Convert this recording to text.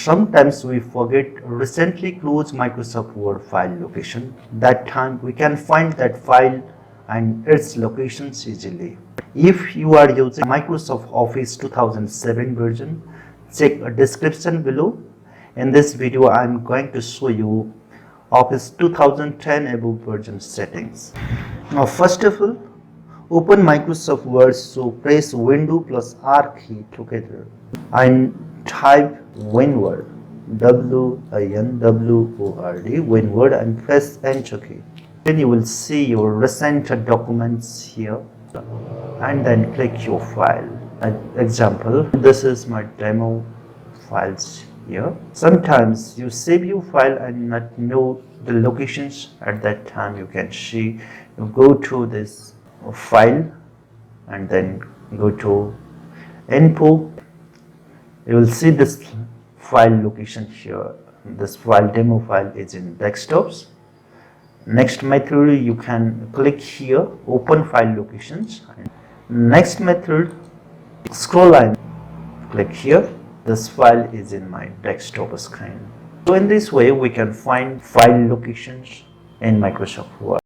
sometimes we forget recently closed Microsoft Word file location. That time we can find that file and its locations easily. If you are using Microsoft Office 2007 version, check a description below. In this video, I am going to show you Office 2010 above version settings. Now, first of all, open Microsoft Word, so press Window plus R key together and type WinWord, WINWORD, WinWord, and press Enter key. Then you will see your recent documents here, and then click your file. Example, this is my demo files here. Sometimes you save your file and not know the locations at that time. You can see, you go to this file and then go to info. You will see this file location here. This file demo file is in desktops. Next method, you can click here, open file locations. Next method, scroll line, click here. This file is in my desktop screen. So in this way, we can find file locations in Microsoft Word.